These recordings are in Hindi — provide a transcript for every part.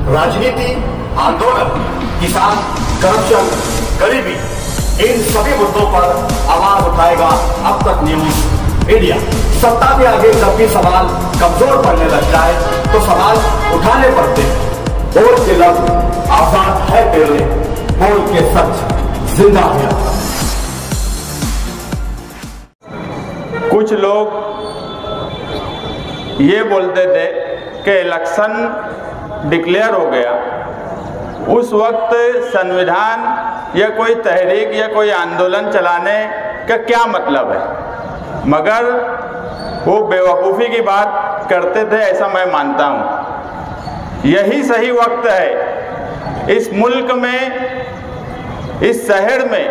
राजनीति, आंदोलन, किसान, करप्शन, गरीबी, इन सभी मुद्दों पर आवाज उठाएगा अब तक न्यूज मीडिया। सत्ता के आगे जब भी सवाल कमजोर पड़ने लग जाए तो सवाल उठाने पड़ते हैं। बोल के लफ्ज आजाद है तेरे, बोल के सच जिंदा है। कुछ लोग ये बोलते थे कि इलेक्शन डिक्लेयर हो गया, उस वक्त संविधान या कोई तहरीक या कोई आंदोलन चलाने का क्या मतलब है, मगर वो बेवकूफ़ी की बात करते थे, ऐसा मैं मानता हूँ। यही सही वक्त है इस मुल्क में, इस शहर में,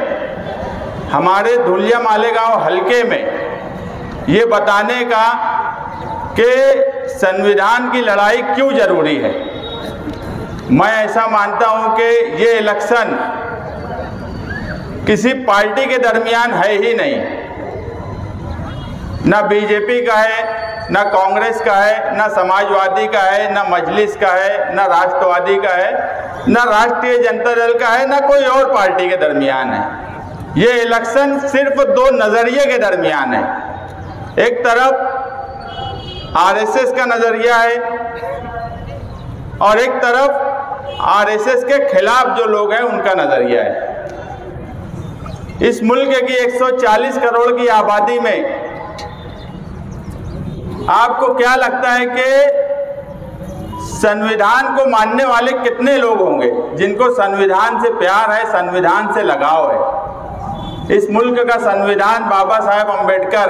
हमारे धुलिया मालेगांव हलके में ये बताने का कि संविधान की लड़ाई क्यों जरूरी है। मैं ऐसा मानता हूं कि ये इलेक्शन किसी पार्टी के दरमियान है ही नहीं, ना बीजेपी का है, ना कांग्रेस का है, ना समाजवादी का है, ना मजलिस का है, ना राष्ट्रवादी का है, ना राष्ट्रीय जनता दल का है, ना कोई और पार्टी के दरमियान है। ये इलेक्शन सिर्फ दो नजरिए के दरमियान है। एक तरफ आरएसएस का नजरिया है और एक तरफ आरएसएस के खिलाफ जो लोग हैं उनका नजरिया है। इस मुल्क की 140 करोड़ की आबादी में आपको क्या लगता है कि संविधान को मानने वाले कितने लोग होंगे जिनको संविधान से प्यार है, संविधान से लगाव है। इस मुल्क का संविधान बाबा साहेब अम्बेडकर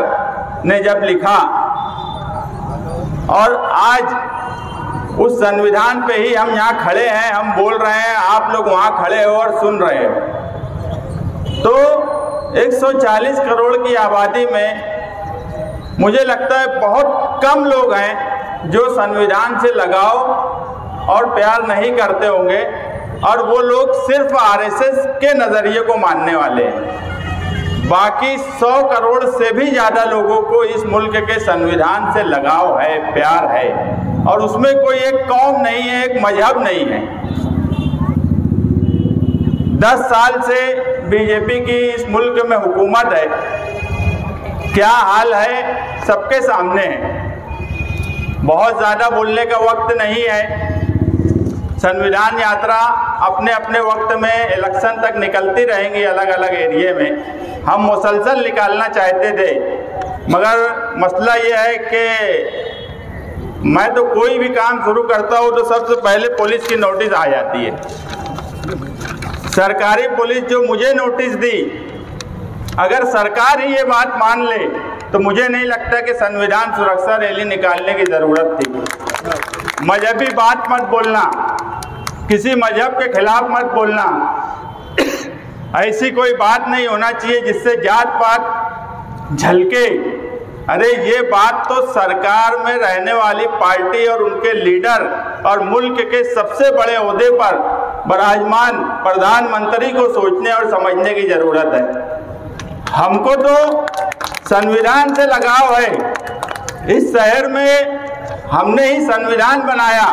ने जब लिखा और आज उस संविधान पे ही हम यहाँ खड़े हैं, हम बोल रहे हैं, आप लोग वहाँ खड़े हो और सुन रहे हो, तो 140 करोड़ की आबादी में मुझे लगता है बहुत कम लोग हैं जो संविधान से लगाव और प्यार नहीं करते होंगे, और वो लोग सिर्फ आरएसएस के नज़रिए को मानने वाले हैं। बाकी 100 करोड़ से भी ज़्यादा लोगों को इस मुल्क के संविधान से लगाव है, प्यार है, और उसमें कोई एक कौम नहीं है, एक मजहब नहीं है। 10 साल से बीजेपी की इस मुल्क में हुकूमत है, क्या हाल है सबके सामने है। बहुत ज़्यादा बोलने का वक्त नहीं है। संविधान यात्रा अपने अपने वक्त में इलेक्शन तक निकलती रहेंगी अलग अलग एरिए में। हम मुसलसल निकालना चाहते थे, मगर मसला ये है कि मैं तो कोई भी काम शुरू करता हूँ तो सबसे पहले पुलिस की नोटिस आ जाती है। सरकारी पुलिस जो मुझे नोटिस दी, अगर सरकार ही ये बात मान ले तो मुझे नहीं लगता कि संविधान सुरक्षा रैली निकालने की ज़रूरत थी। मजहबी बात मत बोलना, किसी मजहब के खिलाफ मत बोलना, ऐसी कोई बात नहीं होना चाहिए जिससे जात पात झलके। अरे ये बात तो सरकार में रहने वाली पार्टी और उनके लीडर और मुल्क के सबसे बड़े ओहदे पर विराजमान प्रधानमंत्री को सोचने और समझने की ज़रूरत है। हमको तो संविधान से लगाव है। इस शहर में हमने ही संविधान बनाया,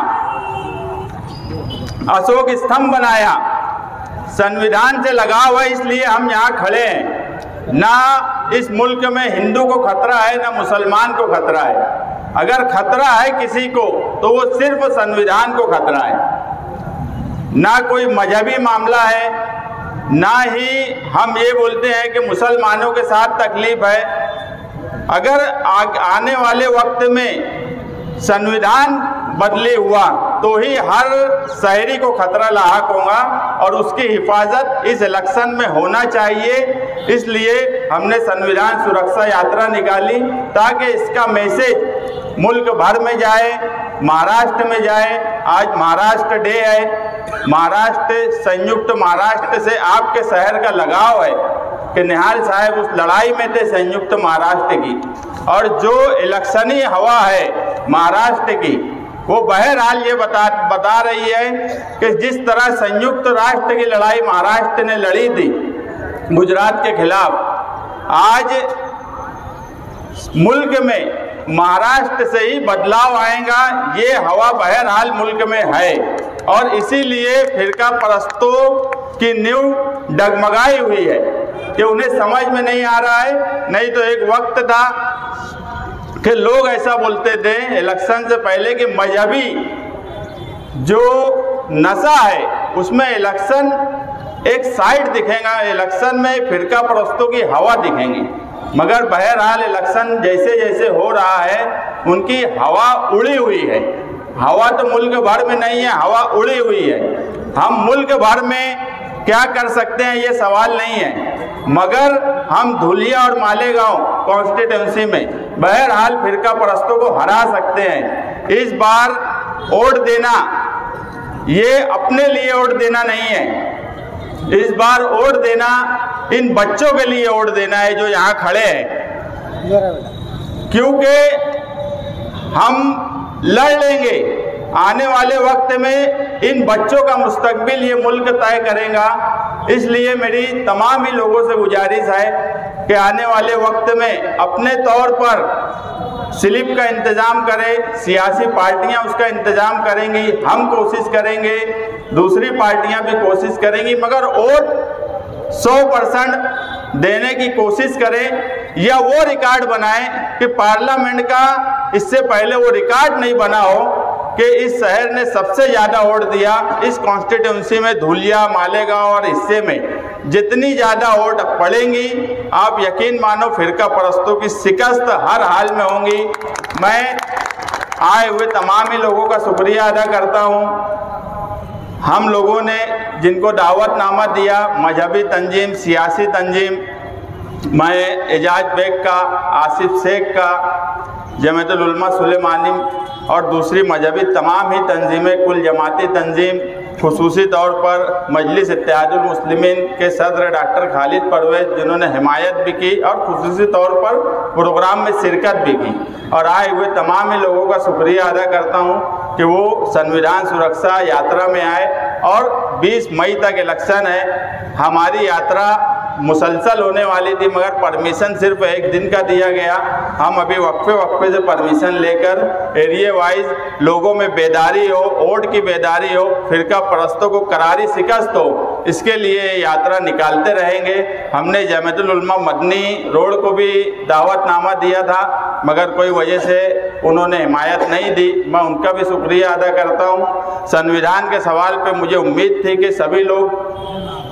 अशोक स्तंभ बनाया, संविधान से लगाव है, इसलिए हम यहाँ खड़े हैं। ना इस मुल्क में हिंदू को खतरा है, ना मुसलमान को खतरा है। अगर खतरा है किसी को तो वो सिर्फ संविधान को खतरा है। ना कोई मजहबी मामला है, ना ही हम ये बोलते हैं कि मुसलमानों के साथ तकलीफ है। अगर आने वाले वक्त में संविधान बदले हुआ तो ही हर शहरी को खतरा लाहक होगा, और उसकी हिफाजत इस इलेक्शन में होना चाहिए। इसलिए हमने संविधान सुरक्षा यात्रा निकाली ताकि इसका मैसेज मुल्क भर में जाए, महाराष्ट्र में जाए। आज महाराष्ट्र डे है। महाराष्ट्र, संयुक्त महाराष्ट्र से आपके शहर का लगाव है कि निहाल साहब उस लड़ाई में थे संयुक्त महाराष्ट्र की, और जो इलेक्शनी हवा है महाराष्ट्र की वो बहरहाल ये बता रही है कि जिस तरह संयुक्त राष्ट्र की लड़ाई महाराष्ट्र ने लड़ी थी गुजरात के खिलाफ, आज मुल्क में महाराष्ट्र से ही बदलाव आएगा, ये हवा बहरहाल मुल्क में है। और इसीलिए फिरका परस्तों की नींव डगमगाई हुई है कि उन्हें समझ में नहीं आ रहा है। नहीं तो एक वक्त था कि लोग ऐसा बोलते थे इलेक्शन से पहले कि मजहबी जो नशा है उसमें इलेक्शन एक साइड दिखेगा, इलेक्शन में फिरका परस्तों की हवा दिखेंगी। मगर बहरहाल इलेक्शन जैसे जैसे हो रहा है उनकी हवा उड़ी हुई है। हवा तो मुल्क भर में नहीं है, हवा उड़ी हुई है। हम मुल्क भर में क्या कर सकते हैं ये सवाल नहीं है, मगर हम धुलिया और मालेगांव कॉन्स्टिट्यूंसी में बहरहाल फिरका परस्तों को हरा सकते हैं। इस बार वोट देना ये अपने लिए वोट देना नहीं है, इस बार वोट देना इन बच्चों के लिए वोट देना है जो यहाँ खड़े हैं, क्योंकि हम लड़ लेंगे। आने वाले वक्त में इन बच्चों का मुस्तकबिल ये मुल्क तय करेगा। इसलिए मेरी तमाम ही लोगों से गुजारिश है कि आने वाले वक्त में अपने तौर पर स्लिप का इंतज़ाम करें, सियासी पार्टियां उसका इंतज़ाम करेंगी, हम कोशिश करेंगे, दूसरी पार्टियां भी कोशिश करेंगी, मगर वोट 100% देने की कोशिश करें या वो रिकॉर्ड बनाएं कि पार्लियामेंट का इससे पहले वो रिकॉर्ड नहीं बना हो कि इस शहर ने सबसे ज़्यादा वोट दिया। इस कॉन्स्टिट्यूंसी में धुलिया, मालेगांव और हिस्से में जितनी ज़्यादा वोट पड़ेंगी, आप यकीन मानो फिरका परस्तों की शिकस्त हर हाल में होंगी। मैं आए हुए तमाम ही लोगों का शुक्रिया अदा करता हूँ। हम लोगों ने जिनको दावतनामा दिया, मजहबी तंजीम, सियासी तंजीम, मैं एजाज बेग का, आसिफ शेख का, जमातुल उलमा सुलेमानी और दूसरी मजहबी तमाम ही तंजीमें, कुल जमाती तंजीम, खुसूसी तौर पर मजलिस इत्तेहादुल मुस्लिमीन के सदर डॉक्टर खालिद परवेज जिन्होंने हिमायत भी की और खुसूसी तौर पर प्रोग्राम में शिरकत भी की, और आए हुए तमाम ही लोगों का शुक्रिया अदा करता हूँ कि वो संविधान सुरक्षा यात्रा में आए। और 20 मई तक इलेक्शन है। हमारी यात्रा मुसलसल होने वाली थी, मगर परमिशन सिर्फ एक दिन का दिया गया। हम अभी वक्फे से परमिशन लेकर एरिया वाइज लोगों में बेदारी हो, वोट की बेदारी हो, फिरका परस्तों को करारी शिकस्त हो, इसके लिए यात्रा निकालते रहेंगे। हमने जमातुल उलमा मदनी रोड को भी दावतनामा दिया था, मगर कोई वजह से उन्होंने हिमायत नहीं दी, मैं उनका भी शुक्रिया अदा करता हूँ। संविधान के सवाल पे मुझे उम्मीद थी कि सभी लोग,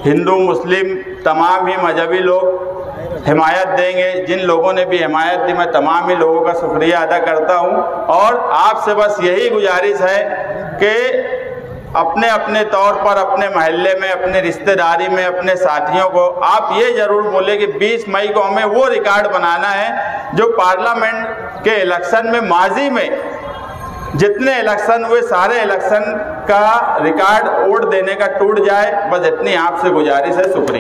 हिंदू मुस्लिम तमाम ही मजहबी लोग हिमायत देंगे। जिन लोगों ने भी हिमायत दी, मैं तमाम ही लोगों का शुक्रिया अदा करता हूँ। और आपसे बस यही गुजारिश है कि अपने अपने तौर पर अपने महल्ले में, अपने रिश्तेदारी में, अपने साथियों को आप ये ज़रूर बोले कि 20 मई को हमें वो रिकॉर्ड बनाना है जो पार्लियामेंट के इलेक्शन में, माजी में जितने इलेक्शन हुए सारे इलेक्शन का रिकॉर्ड वोट देने का टूट जाए। बस इतनी आपसे गुजारिश है। शुक्रिया।